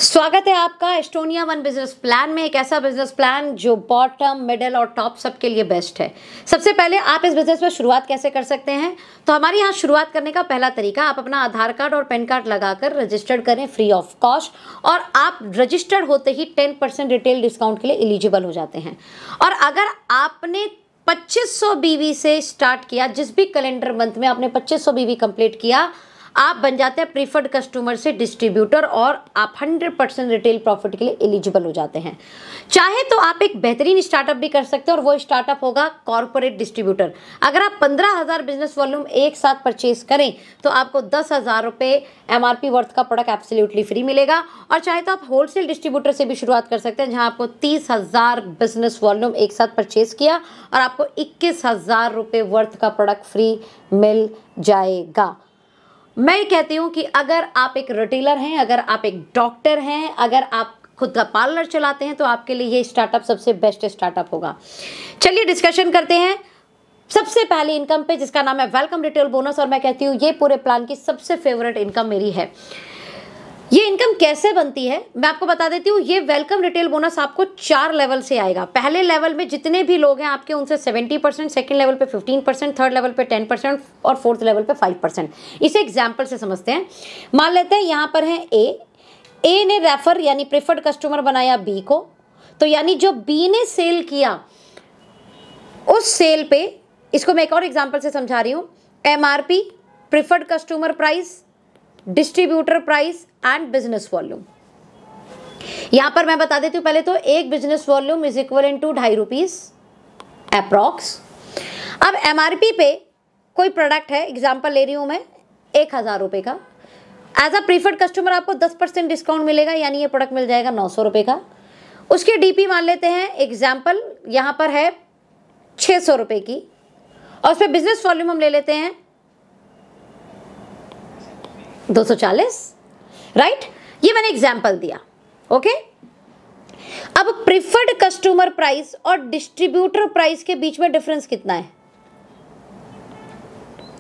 स्वागत है आपका एस्टोनिया वन बिजनेस प्लान में। एक ऐसा बिजनेस प्लान जो बॉटम, मिडिल और टॉप सबके लिए बेस्ट है। सबसे पहले आप इस बिजनेस में शुरुआत कैसे कर सकते हैं, तो हमारे यहाँ शुरुआत करने का पहला तरीका, आप अपना आधार कार्ड और पैन कार्ड लगाकर रजिस्टर्ड करें फ्री ऑफ कॉस्ट, और आप रजिस्टर्ड होते ही 10% रिटेल डिस्काउंट के लिए एलिजिबल हो जाते हैं। और अगर आपने 2500 बीवी से स्टार्ट किया, जिस भी कैलेंडर मंथ में आपने 2500 बीवी कंप्लीट किया, आप बन जाते हैं प्रीफर्ड कस्टमर से डिस्ट्रीब्यूटर और आप 100% रिटेल प्रॉफिट के लिए एलिजिबल हो जाते हैं। चाहे तो आप एक बेहतरीन स्टार्टअप भी कर सकते हैं और वो स्टार्टअप होगा कॉर्पोरेट डिस्ट्रीब्यूटर। अगर आप 15,000 बिजनेस वॉल्यूम एक साथ परचेज करें तो आपको 10,000 रुपये MRP वर्थ का प्रोडक्ट एब्सोल्युटली फ्री मिलेगा। और चाहे तो आप होलसेल डिस्ट्रीब्यूटर से भी शुरुआत कर सकते हैं, जहां आपको 30,000 बिजनेस वॉल्यूम एक साथ परचेज किया और आपको 21,000 रुपये वर्थ का प्रोडक्ट फ्री मिल जाएगा। मैं कहती हूँ कि अगर आप एक रिटेलर हैं, अगर आप एक डॉक्टर हैं, अगर आप खुद का पार्लर चलाते हैं, तो आपके लिए ये स्टार्टअप सबसे बेस्ट स्टार्टअप होगा। चलिए डिस्कशन करते हैं सबसे पहले इनकम पे, जिसका नाम है वेलकम रिटेल बोनस। और मैं कहती हूँ ये पूरे प्लान की सबसे फेवरेट इनकम मेरी है। ये इनकम कैसे बनती है मैं आपको बता देती हूँ। ये वेलकम रिटेल बोनस आपको 4 लेवल से आएगा। पहले लेवल में जितने भी लोग हैं आपके, उनसे 70%, सेकंड लेवल पे 15%, थर्ड लेवल पे 10% और फोर्थ लेवल पे 5%। इसे एग्जाम्पल से समझते हैं। मान लेते हैं यहाँ पर है ए ने रेफर यानी प्रेफर्ड कस्टमर बनाया बी को, तो यानी जो बी ने सेल किया उस सेल पे, इसको मैं एक और एग्जाम्पल से समझा रही हूँ, MRP, preferred customer price, distributor price and business volume. यहां पर मैं बता देती हूं पहले तो, एक business volume is equal to 2.5 rupees approx. अब MRP पे कोई प्रोडक्ट है, एग्जांपल ले रही हूं मैं 1,000 रुपए का, एज अ प्रीफर्ड कस्टमर आपको 10% डिस्काउंट मिलेगा, यानी ये प्रोडक्ट मिल जाएगा 900 रुपए का। उसके DP मान लेते हैं, एग्जाम्पल यहां पर है 600 रुपए की, और उस पर बिजनेस वॉल्यूम हम ले लेते हैं 240, राइट। ये मैंने एग्जाम्पल दिया, ओके। अब प्रीफर्ड कस्टमर प्राइस और डिस्ट्रीब्यूटर प्राइस के बीच में डिफरेंस कितना है?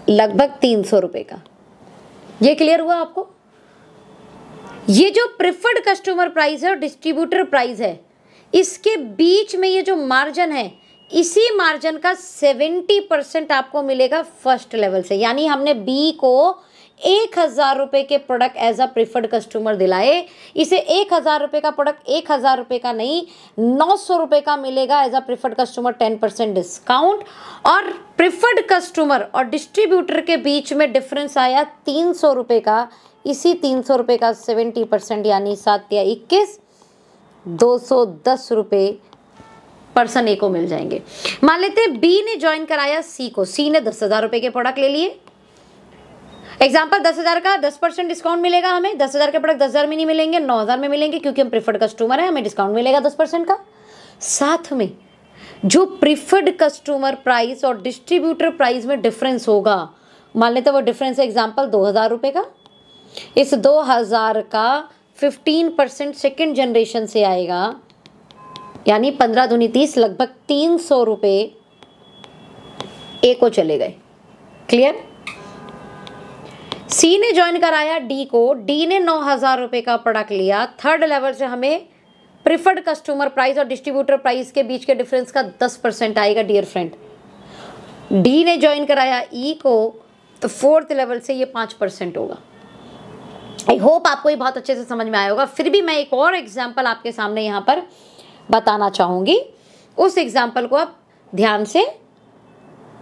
लगभग 300 रुपए का। ये क्लियर हुआ आपको? ये जो प्रीफर्ड कस्टमर प्राइस है और डिस्ट्रीब्यूटर प्राइस है, इसके बीच में ये जो मार्जिन है, इसी मार्जिन का 70% आपको मिलेगा फर्स्ट लेवल से। यानी हमने बी को 1,000 रुपए के product as a preferred customer दिलाए, इसे 1,000 रुपए का प्रोडक्ट 1,000 रुपए का नहीं 900 रुपए का मिलेगा as a preferred customer, 10% discount. और प्रीफर्ड कस्टमर और डिस्ट्रीब्यूटर के बीच में डिफरेंस आया 300 रुपए का। इसी 300 रुपए का 70% यानी 7 या 21, 210 रुपए पर्सन ए को मिल जाएंगे। मान लेते हैं बी ने ज्वाइन कराया सी को, सी ने 10,000 रुपए के प्रोडक्ट ले लिए। एग्जाम्पल 10,000 का 10% डिस्काउंट मिलेगा हमें। 10,000 के प्रोडक्ट 10,000 में नहीं मिलेंगे, 9,000 में मिलेंगे, क्योंकि हम प्रीफर्ड कस्टमर हैं, हमें डिस्काउंट मिलेगा 10% का। साथ में जो प्रीफर्ड कस्टमर प्राइस और डिस्ट्रीब्यूटर प्राइस में डिफरेंस होगा, मान लेते हैं वो डिफरेंस है एग्जाम्पल 2,000 रुपए का। इस 2,000 का 15% सेकेंड जनरेशन से आएगा, यानी 15 दूनी 30, लगभग 300 रुपए ए को चले गए। क्लियर? सी ने ज्वाइन कराया डी को, डी ने 9,000 रुपए का प्रोडक्ट लिया। थर्ड लेवल से हमें प्रीफर्ड कस्टमर प्राइस और डिस्ट्रीब्यूटर प्राइस के बीच के डिफरेंस का 10% आएगा डियर फ्रेंड। डी ने ज्वाइन कराया ई को, तो फोर्थ लेवल से ये 5% होगा। आई होप आपको ये बहुत अच्छे से समझ में आया होगा। फिर भी मैं एक और एग्जाम्पल आपके सामने यहाँ पर बताना चाहूंगी, उस एग्जाम्पल को आप ध्यान से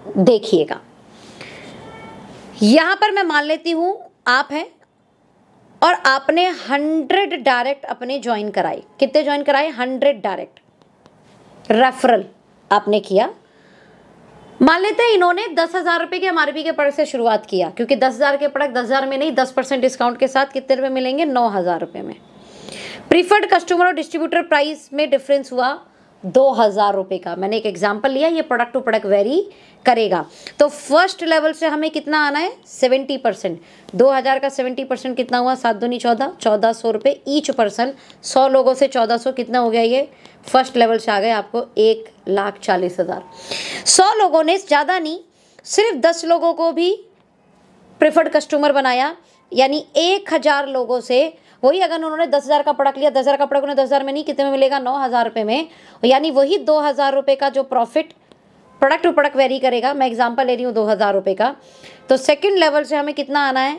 देखिएगा। यहां पर मैं मान लेती हूं आप हैं और आपने 100 डायरेक्ट अपने ज्वाइन कराए। कितने ज्वाइन कराए? 100 डायरेक्ट रेफरल आपने किया। मान लेते हैं इन्होंने 10,000 रुपए के MRP के प्रोडक्ट से शुरुआत किया, क्योंकि 10,000 के प्रोडक्ट 10,000 में नहीं, 10% डिस्काउंट के साथ कितने रुपए मिलेंगे? 9,000 रुपए में। प्रीफर्ड कस्टमर और डिस्ट्रीब्यूटर प्राइस में डिफरेंस हुआ 2,000 रुपए का। मैंने एक एग्जांपल लिया, ये प्रोडक्ट टू प्रोडक्ट वेरी करेगा। तो फर्स्ट लेवल से हमें कितना आना है? 70%। 2,000 का 70% कितना हुआ? 7 दूनी 14, 1,400 रुपये ईच पर्सन। 100 लोगों से 1,400 कितना हो गया? ये फर्स्ट लेवल से आ गए आपको 1,40,000। 100 लोगों ने, ज़्यादा नहीं, सिर्फ 10 लोगों को भी प्रेफर्ड कस्टमर बनाया, यानी 1,000 लोगों से वही अगर उन्होंने 10,000 का प्रोडक्ट लिया, 10,000 का प्रोडक्ट उन्हें 10,000 में नहीं, कितने में मिलेगा, 9,000 रुपये में, यानी वही 2,000 रुपये का जो profit product to product vary करेगा। मैं एग्जांपल ले रही हूँ 2,000 रुपये का, तो सेकंड लेवल से हमें कितना आना है,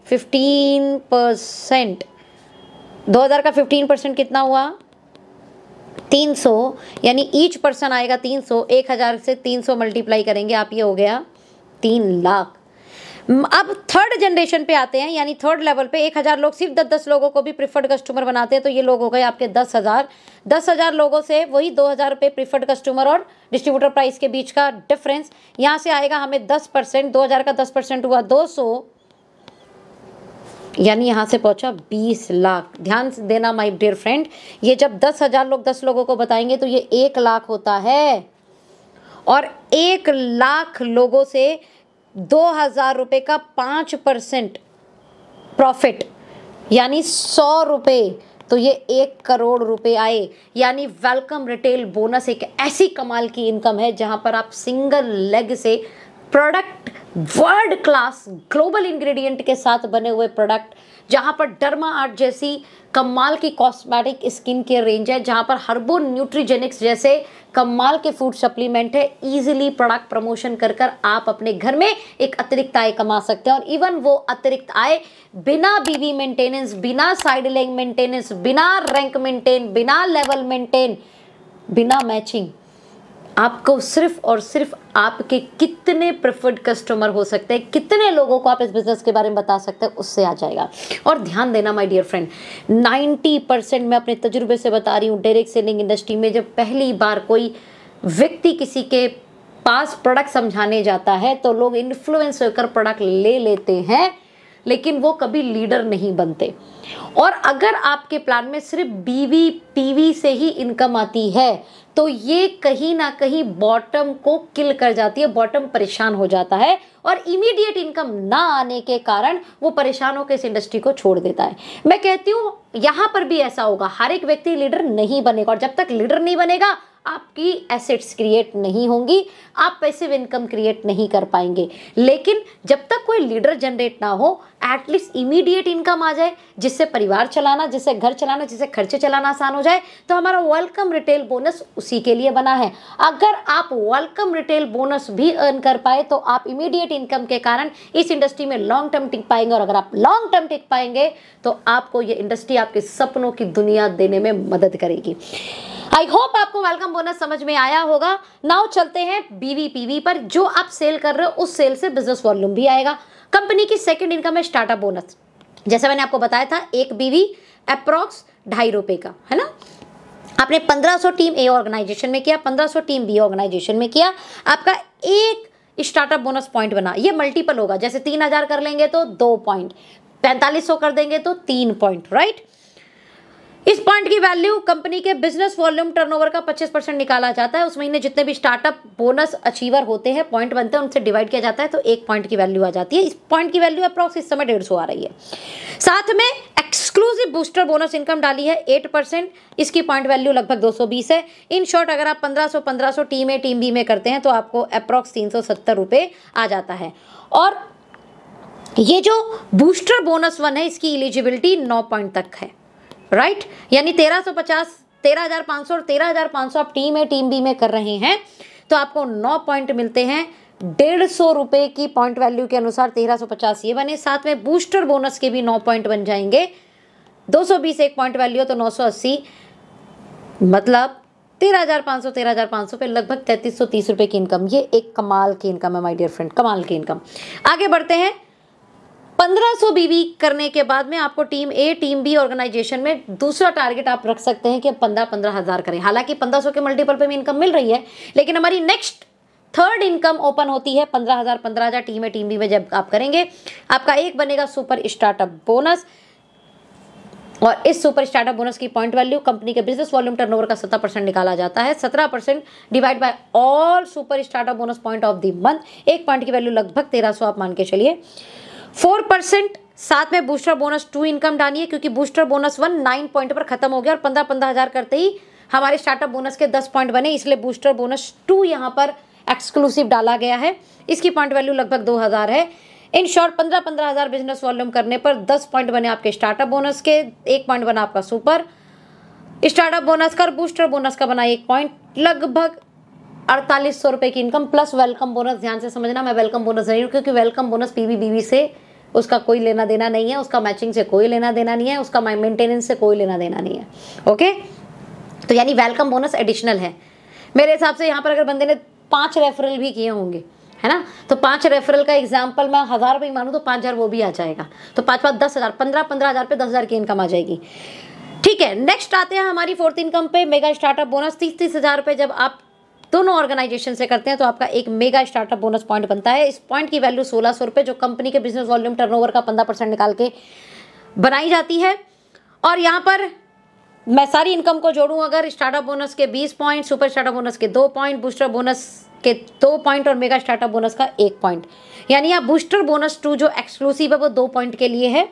15%। 2,000 का 15% कितना हुआ, 300, यानी ईच पर्सन आएगा 300। 1,000 से 300 मल्टीप्लाई करेंगे आप, ये हो गया 3 लाख। अब थर्ड जनरेशन पे आते हैं, यानी थर्ड लेवल पे 1,000 लोग सिर्फ 10-10 लोगों को भी प्रिफर्ड कस्टमर बनाते हैं, तो ये लोग हो गए आपके 10,000। 10,000 लोगों से वही 2,000 रुपये प्रिफर्ड कस्टमर और डिस्ट्रीब्यूटर प्राइस के बीच का डिफरेंस, यहाँ से आएगा हमें 10%। 2,000 का 10% हुआ 200, यानी यहाँ से पहुँचा 20 लाख। ध्यान से देना माय डियर फ्रेंड, ये जब 10,000 लोग 10 लोगों को बताएंगे तो ये 1 लाख होता है, और 1 लाख लोगों से 2,000 रुपये का 5% प्रॉफिट, यानी 100 रुपये, तो ये 1 करोड़ रुपए आए। यानी वेलकम रिटेल बोनस एक ऐसी कमाल की इनकम है जहां पर आप सिंगल लेग से product, world class global ingredient के साथ बने हुए प्रोडक्ट, जहां पर डर्मा आर्ट जैसी कमाल की कॉस्मेटिक स्किन केयर रेंज है, जहां पर हर्बो न्यूट्रीजेनिक्स जैसे कमाल के फूड सप्लीमेंट है, इजीली प्रोडक्ट प्रमोशन कर कर आप अपने घर में एक अतिरिक्त आय कमा सकते हैं। और इवन वो अतिरिक्त आय बिना बीवी मेंटेनेंस, बिना साइड लेग मेंटेनेंस, बिना रैंक मेंटेन, बिना लेवल मेंटेन, बिना मैचिंग, आपको सिर्फ और सिर्फ आपके कितने प्रेफर्ड कस्टमर हो सकते हैं, कितने लोगों को आप इस बिजनेस के बारे में बता सकते हैं, उससे आ जाएगा। और ध्यान देना माय डियर फ्रेंड, 90% मैं अपने तजुर्बे से बता रही हूँ, डायरेक्ट सेलिंग इंडस्ट्री में जब पहली बार कोई व्यक्ति किसी के पास प्रोडक्ट समझाने जाता है तो लोग इन्फ्लुएंस होकर प्रोडक्ट ले लेते हैं, लेकिन वो कभी लीडर नहीं बनते। और अगर आपके प्लान में सिर्फ बीवी पीवी से ही इनकम आती है तो ये कहीं ना कहीं बॉटम को किल कर जाती है, बॉटम परेशान हो जाता है, और इमीडिएट इनकम ना आने के कारण वो परेशान होकर इस इंडस्ट्री को छोड़ देता है। मैं कहती हूँ यहाँ पर भी ऐसा होगा, हर एक व्यक्ति लीडर नहीं बनेगा, और जब तक लीडर नहीं बनेगा आपकी एसेट्स क्रिएट नहीं होंगी, आप पैसिव इनकम क्रिएट नहीं कर पाएंगे। लेकिन जब तक कोई लीडर जनरेट ना हो, एटलीस्ट इमीडिएट इनकम आ जाए, जिससे परिवार चलाना, जिससे घर चलाना, जिससे खर्चे चलाना आसान हो जाए, तो हमारा वेलकम रिटेल बोनस उसी के लिए बना है। अगर आप वेलकम रिटेल बोनस भी अर्न कर पाए तो आप इमीडिएट इनकम के कारण इस इंडस्ट्री में लॉन्ग टर्म टिक पाएंगे, और अगर आप लॉन्ग टर्म टिक पाएंगे तो आपको ये इंडस्ट्री आपके सपनों की दुनिया देने में मदद करेगी। आई होप आपको वेलकम बोनस समझ में आया होगा। नाउ चलते हैं बीवी पीवी पर। जो आप सेल कर रहे हो उस सेल से बिजनेस वॉल्यूम भी आएगा। कंपनी की सेकंड इनकम है स्टार्टअप बोनस। जैसे मैंने आपको बताया था, एक बीवी अप्रॉक्स 2.5 रुपए का है ना। आपने 1500 टीम ए ऑर्गेनाइजेशन में किया, 1500 टीम बी ऑर्गेनाइजेशन में किया, आपका एक स्टार्टअप बोनस पॉइंट बना। ये मल्टीपल होगा, जैसे 3,000 कर लेंगे तो 2 पॉइंट, 4500 कर देंगे तो 3 पॉइंट, राइट। इस पॉइंट की वैल्यू कंपनी के बिजनेस वॉल्यूम टर्नओवर का 25% निकाला जाता है। उस महीने जितने भी स्टार्टअप बोनस अचीवर होते हैं, पॉइंट बनते हैं, उनसे डिवाइड किया जाता है, तो 1 पॉइंट की वैल्यू आ जाती है। इस पॉइंट की वैल्यू अप्रॉक्स इस समय 150 आ रही है। साथ में एक्सक्लूसिव बूस्टर बोनस इनकम डाली है 8%, इसकी पॉइंट वैल्यू लगभग 220 है। इन शॉर्ट अगर आप 1500 टीम ए टीम बी में करते हैं तो आपको अप्रॉक्स 370 रुपये आ जाता है। और ये जो बूस्टर बोनस 1 है, इसकी एलिजिबिलिटी 9 पॉइंट तक है, राइट। यानी 1350, 13,500 और 13,500 आप टीम ए टीम बी में कर रहे हैं तो आपको 9 पॉइंट मिलते हैं। 150 रुपये की पॉइंट वैल्यू के अनुसार 1350 ये बने। साथ में बूस्टर बोनस के भी 9 पॉइंट बन जाएंगे। 220 एक पॉइंट वैल्यू हो तो 980, मतलब 13,500 पे लगभग 3330 रुपये की इनकम। ये एक कमाल की इनकम है माय डियर फ्रेंड, कमाल की इनकम। आगे बढ़ते हैं। 1500 बीवी करने के बाद में आपको team A team B organisation में दूसरा टारगेट आप रख सकते हैं कि 15 हज़ार करें। हालांकि 1500 के मल्टीपल पे भी इनकम मिल रही है, लेकिन हमारी नेक्स्ट थर्ड इनकम ओपन होती है 15,000 टीम ए टीम बी में जब आप करेंगे। आपका एक बनेगा सुपर स्टार्टअप बोनस, और इस सुपर स्टार्टअप बोनस की पॉइंट वैल्यू कंपनी के बिजनेस वॉल्यूम टर्नओवर का 17% निकाला जाता है। 17% divide by all super startup bonus point of the month. एक पॉइंट की वैल्यू लगभग 1300 आप मान के चलिए। 4% साथ में बूस्टर बोनस 2 इनकम डालिए, क्योंकि बूस्टर बोनस 1 9 पॉइंट पर खत्म हो गया और 15 हज़ार करते ही हमारे स्टार्टअप बोनस के 10 पॉइंट बने, इसलिए बूस्टर बोनस 2 यहाँ पर एक्सक्लूसिव डाला गया है। इसकी पॉइंट वैल्यू लगभग 2000 है। इन शॉर्ट 15,000 बिजनेस वॉल्यूम करने पर 10 पॉइंट बने आपके स्टार्टअप बोनस के, 1 पॉइंट बना आपका सुपर स्टार्टअप बोनस का और बूस्टर बोनस का बना 1 पॉइंट, लगभग 4800 रुपए की इनकम प्लस वेलकम बोनस। ध्यान से समझना, मैं वेलकम बोनस नहीं हूँ क्योंकि वेलकम बोनस पीवी से उसका कोई लेना देना नहीं है, उसका मैचिंग से कोई लेना देना नहीं है, उसका मेंटेनेंस से कोई लेना देना नहीं है। ओके, तो यानी वेलकम बोनस एडिशनल है मेरे हिसाब से। यहाँ पर अगर बंदे ने 5 रेफरल भी किए होंगे, है ना, तो 5 रेफरल का एग्जाम्पल मैं 1000 रुपये मानूँ तो 5000 वो भी आ जाएगा, तो 5 10,000, 15,000 पे 10,000 की इनकम आ जाएगी। ठीक है, नेक्स्ट आते हैं हमारी फोर्थ इनकम पे, मेगा स्टार्टअप बोनस। 30,000 रुपये जब आप दोनों ऑर्गेनाइजेशन से करते हैं तो आपका एक मेगा स्टार्टअप बोनस पॉइंट बनता है। इस पॉइंट की वैल्यू 1600 रुपये, जो कंपनी के बिजनेस वॉल्यूम टर्नओवर का 15% निकाल के बनाई जाती है। और यहाँ पर मैं सारी इनकम को जोड़ूं, अगर स्टार्टअप बोनस के 20 पॉइंट, सुपर स्टार्टअप बोनस के 2 पॉइंट, बूस्टर बोनस के 2 पॉइंट और मेगा स्टार्टअप बोनस का 1 पॉइंट, यानी आप बूस्टर बोनस 2 जो एक्सक्लूसिव है वो 2 पॉइंट के लिए है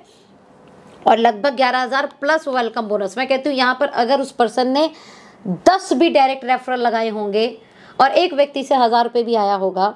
और लगभग 11,000 प्लस वेलकम बोनस। मैं कहती हूँ यहाँ पर अगर उस पर्सन ने 10 भी डायरेक्ट रेफरल लगाए होंगे और एक व्यक्ति से 1000 रुपये भी आया होगा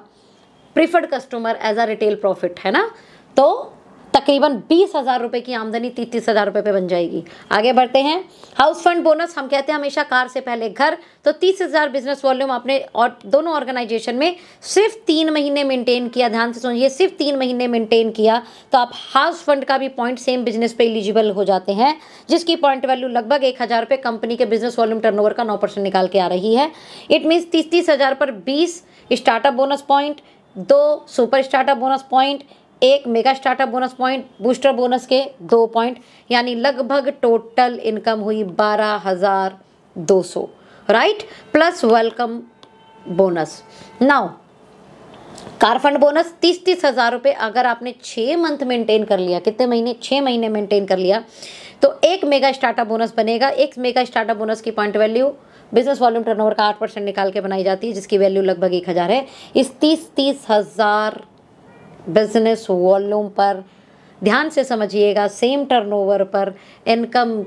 preferred customer as a retail profit, है ना, तो तकरीबन 20,000 रुपये की आमदनी 30,000 रुपये पे बन जाएगी। आगे बढ़ते हैं, हाउस फंड बोनस। हम कहते हैं हमेशा कार से पहले घर, तो 30,000 बिजनेस वॉल्यूम आपने और दोनों ऑर्गेनाइजेशन में सिर्फ 3 महीने मेंटेन किया। ध्यान से सुनिए, सिर्फ 3 महीने मेंटेन किया तो आप हाउस फंड का भी पॉइंट सेम बिजनेस पे एलिजिबल हो जाते हैं, जिसकी पॉइंट वैल्यू लगभग 1,000 रुपये कंपनी के बिजनेस वॉल्यूम टर्नओवर का 9% निकाल के आ रही है। इट मीन्स 30,000 पर 20 startup bonus point, 2 super startup bonus point, 1 mega startup bonus point, booster bonus के 2 पॉइंट, यानी लगभग टोटल इनकम हुई 12,200, right, plus welcome bonus. Now car fund bonus 30,000 रुपये अगर आपने 6 मंथ मेंटेन कर लिया, कितने महीने, 6 महीने मेंटेन कर लिया, तो 1 मेगा स्टार्टअप बोनस बनेगा। 1 मेगा स्टार्टअप बोनस की point value business volume turnover का 8% निकाल के बनाई जाती है, जिसकी वैल्यू लगभग 1,000 है। इस 30,000 बिजनेस वॉल्यूम पर ध्यान से समझिएगा, सेम टर्नओवर पर इनकम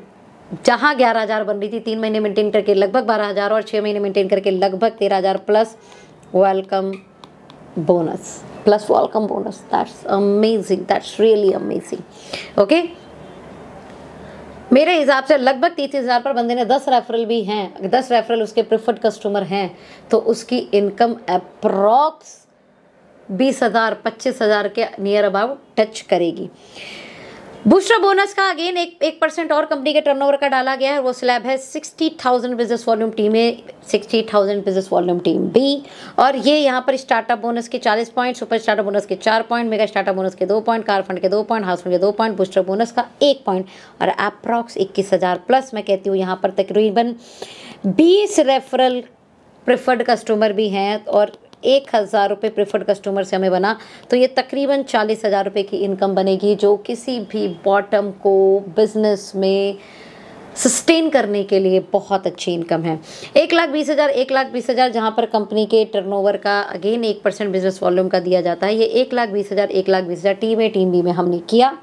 जहां 11,000 बन रही थी 3 महीने मेंटेन करके लगभग 12,000 और 6 महीने मेंटेन करके लगभग 13,000 plus welcome bonus, plus welcome bonus. That's amazing, that's really amazing. Okay, मेरे हिसाब से लगभग 30,000 पर बंदे ने 10 रेफरल भी हैं, 10 रेफरल उसके प्रेफर्ड कस्टमर हैं, तो उसकी इनकम अप्रॉक्स 20,000 25,000 के नियर अबाउट टच करेगी। बूस्टर बोनस का अगेन 1% और कंपनी के टर्नओवर का डाला गया है, वो स्लैब है 60,000 बिजनेस वॉल्यूम टीम ए, 60,000 बिजनेस वॉल्यूम टीम बी, और ये यहाँ पर स्टार्टअप बोनस के 40 पॉइंट, सुपर स्टार्टअप बोनस के 4 पॉइंट, मेगा स्टार्टअप बोनस के 2 पॉइंट, कार फंड के 2 पॉइंट, हाउस फंड के 2 पॉइंट, बूस्टर बोनस का 1 पॉइंट और अप्रॉक्स 21,000 प्लस। मैं कहती हूँ यहाँ पर तकरीबन 20 रेफरल प्रेफर्ड कस्टमर भी हैं और 1,000 रुपये प्रेफर्ड कस्टमर से हमें बना, तो ये तकरीबन 40,000 रुपये की इनकम बनेगी, जो किसी भी बॉटम को बिजनेस में सस्टेन करने के लिए बहुत अच्छी इनकम है। 1,20,000 जहाँ पर कंपनी के टर्नओवर का अगेन 1% बिजनेस वॉल्यूम का दिया जाता है। ये 1,20,000 टीम ए टीम बी में हमने किया।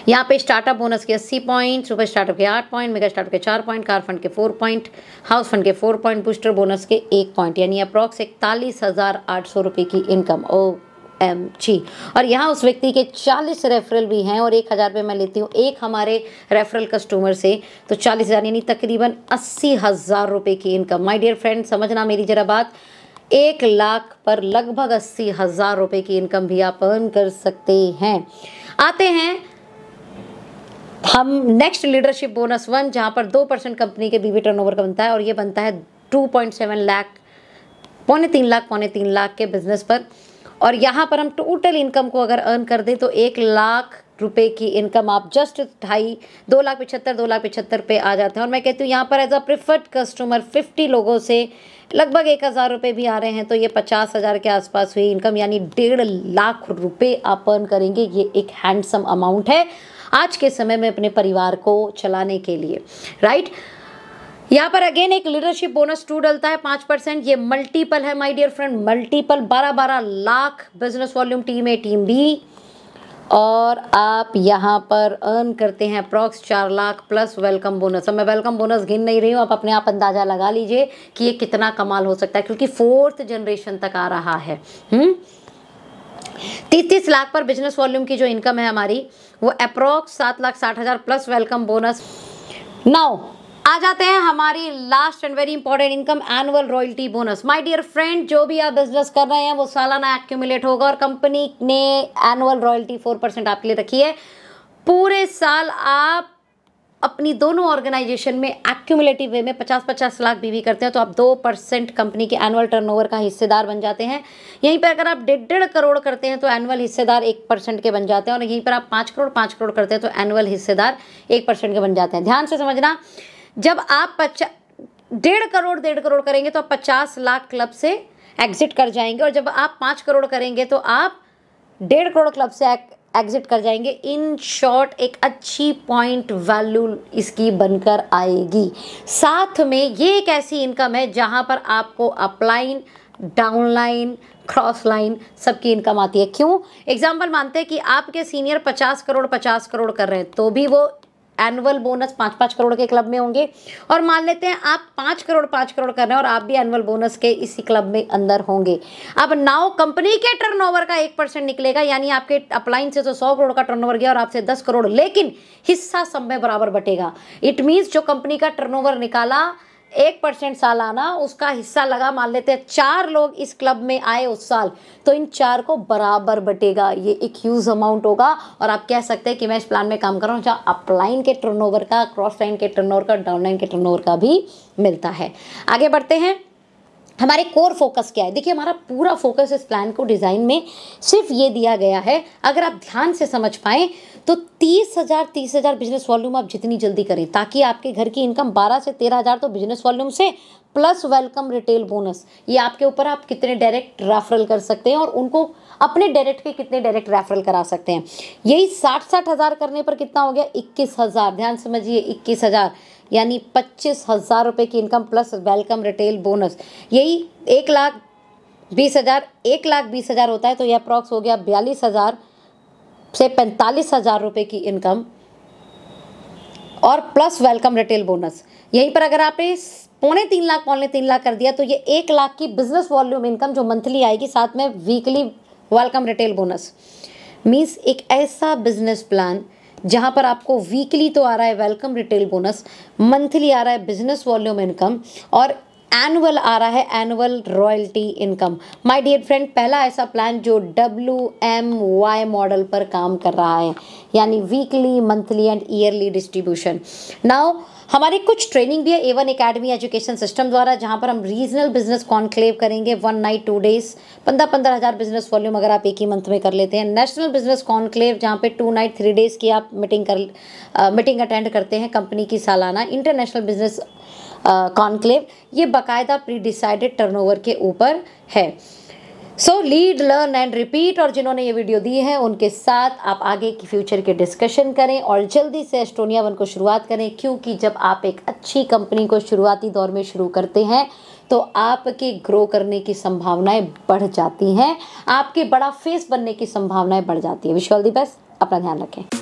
यहाँ पे स्टार्टअप बोनस के 80 पॉइंट, सुपर स्टार्टअप के 8 पॉइंट, मेगा स्टार्टअप के 4 पॉइंट, कार फंड के 4 पॉइंट, हाउस फंड के 4 पॉइंट, बूस्टर बोनस के 1 पॉइंट, यानी अप्रॉक्स 41,800 रुपये की इनकम। OMG। और यहाँ उस व्यक्ति के 40 रेफरल भी हैं और 1,000 रुपये मैं लेती हूँ एक हमारे रेफरल कस्टमर से, तो 40,000 यानी तकरीबन 80,000 रुपये की इनकम। माय डियर फ्रेंड, समझना मेरी जरा बात, 1 लाख पर लगभग 80,000 रुपये की इनकम भी आप अर्न कर सकते हैं। आते हैं हम नेक्स्ट लीडरशिप बोनस 1, जहाँ पर 2% कंपनी के बीवी टर्नओवर का बनता है और ये बनता है 2.7 लाख, पौने 3 लाख के बिजनेस पर। और यहाँ पर हम टोटल इनकम को अगर अर्न कर दें तो 1 लाख रुपए की इनकम आप जस्ट 2,75,000 पे आ जाते हैं। और मैं कहती हूँ यहाँ पर एज अ प्रेफर्ड कस्टमर 50 लोगों से लगभग 1,000 रुपये भी आ रहे हैं, तो ये 50,000 के आसपास हुई इनकम, यानी 1.5 लाख रुपये आप अर्न करेंगे। ये एक हैंडसम अमाउंट है आज के समय में अपने परिवार को चलाने के लिए, राइट। यहाँ पर अगेन एक लीडरशिप बोनस 2 डलता है 5%। ये मल्टीपल है my dear friend, multiple 12 lakh business volume team A team B, और आप यहाँ पर अर्न करते हैं approx 4 lakh plus welcome bonus. अब मैं वेलकम बोनस गिन नहीं रही हूँ, आप अपने आप अंदाज़ा लगा लीजिए कि ये कितना कमाल हो सकता है, क्योंकि 4th जनरेशन तक आ रहा है। 30 लाख पर बिजनेस वॉल्यूम की जो इनकम है हमारी वो approx 7,60,000 plus welcome bonus. Now आ जाते हैं हमारी last and very important income, annual royalty bonus. My dear friend, जो भी आप बिजनेस कर रहे हैं वो सालाना एक्यूमुलेट होगा और कंपनी ने एनुअल रॉयल्टी 4% आपके लिए रखी है। पूरे साल आप अपनी दोनों ऑर्गेनाइजेशन में एक्यूमुलेटिव वे में 50-50 लाख भी करते हैं तो आप 2% कंपनी के एनुअल टर्नओवर का हिस्सेदार बन जाते हैं। यहीं पर अगर आप 1.5 करोड़ करते हैं तो एनुअल हिस्सेदार 1% के बन जाते हैं, और यहीं पर आप 5 करोड़ करते हैं तो एनुअल हिस्सेदार 1% के बन जाते हैं। ध्यान से समझना, जब आप 1.5 करोड़ करेंगे तो आप 50 लाख क्लब से एग्जिट कर जाएंगे, और जब आप 5 करोड़ करेंगे तो आप 1.5 करोड़ क्लब से एग्जिट कर जाएंगे। इन शॉर्ट एक अच्छी पॉइंट वैल्यू इसकी बनकर आएगी। साथ में ये एक ऐसी इनकम है जहां पर आपको अपलाइन, डाउनलाइन, क्रॉस लाइन सबकी इनकम आती है। क्यों? एग्जाम्पल मानते हैं कि आपके सीनियर 50 करोड़ कर रहे हैं तो भी वो एनुअल बोनस 5-5 करोड़ के क्लब में होंगे, और मान लेते हैं आप 5 करोड़ कर रहे हैं और आप भी एनुअल बोनस के इसी क्लब में अंदर होंगे। अब नाउ कंपनी के टर्नओवर का 1% निकलेगा, यानी आपके अपलाइन से तो 100 करोड़ का टर्नओवर गया और आपसे 10 करोड़, लेकिन हिस्सा सब में बराबर बटेगा। इट मीन्स जो कंपनी का टर्नओवर निकाला 1% सालाना, उसका हिस्सा लगा, मान लेते हैं 4 लोग इस क्लब में आए उस साल, तो इन 4 को बराबर बटेगा। ये एक ह्यूज अमाउंट होगा, और आप कह सकते हैं कि मैं इस प्लान में काम कर रहा हूँ जहाँ अपलाइन के टर्नओवर का, क्रॉस लाइन के टर्नओवर का, डाउनलाइन के टर्नओवर का भी मिलता है। आगे बढ़ते हैं, हमारे कोर फोकस क्या है। देखिए, हमारा पूरा फोकस इस प्लान को डिज़ाइन में सिर्फ ये दिया गया है, अगर आप ध्यान से समझ पाएँ तो 30,000 बिजनेस वॉल्यूम आप जितनी जल्दी करें, ताकि आपके घर की इनकम 12 से 13,000 तो बिजनेस वॉल्यूम से प्लस वेलकम रिटेल बोनस। ये आपके ऊपर, आप कितने डायरेक्ट रेफरल कर सकते हैं और उनको अपने डायरेक्ट के कितने डायरेक्ट रेफरल करा सकते हैं। यही 60 हज़ार करने पर कितना हो गया? 21,000। ध्यान समझिए, 21,000 यानी 25,000 रुपये की income plus welcome retail bonus. यही 1,20,000 1,20,000 होता है तो यह अप्रॉक्स हो गया 42,000 से 45,000 रुपये की इनकम और प्लस वेलकम रिटेल बोनस। यहीं पर अगर आपने 3.5 लाख कर दिया तो ये 1 लाख की बिजनेस वॉल्यूम इनकम जो मंथली आएगी, साथ में weekly welcome retail bonus. Means एक ऐसा बिजनेस प्लान जहां पर आपको वीकली तो आ रहा है वेलकम रिटेल बोनस, मंथली आ रहा है बिजनेस वॉल्यूम इनकम, और एनुअल आ रहा है annual royalty income. My dear friend, पहला ऐसा प्लान जो WMY मॉडल पर काम कर रहा है, यानी weekly, monthly and yearly distribution. Now हमारी कुछ ट्रेनिंग भी है A1 एकेडमी एजुकेशन सिस्टम द्वारा, जहां पर हम रीजनल बिजनेस कॉन्क्लेव करेंगे 1 नाइट 2 डेज, 15,000 बिजनेस वॉल्यूम अगर आप एक ही मंथ में कर लेते हैं। नेशनल बिजनेस कॉन्क्लेव जहां पे 2 नाइट 3 डेज की आप मीटिंग अटेंड करते हैं कंपनी की सालाना। इंटरनेशनल बिजनेस कॉन्क्लेव ये बाकायदा प्री डिसाइडेड टर्नओवर के ऊपर है। सो लीड, लर्न एंड रिपीट, और जिन्होंने ये वीडियो दी है उनके साथ आप आगे की फ्यूचर के डिस्कशन करें और जल्दी से एस्टोनिया 1 को शुरुआत करें, क्योंकि जब आप एक अच्छी कंपनी को शुरुआती दौर में शुरू करते हैं तो आपके ग्रो करने की संभावनाएं बढ़ जाती हैं, आपके बड़ा फेस बनने की संभावनाएं बढ़ जाती है। Wish you all the best, अपना ध्यान रखें।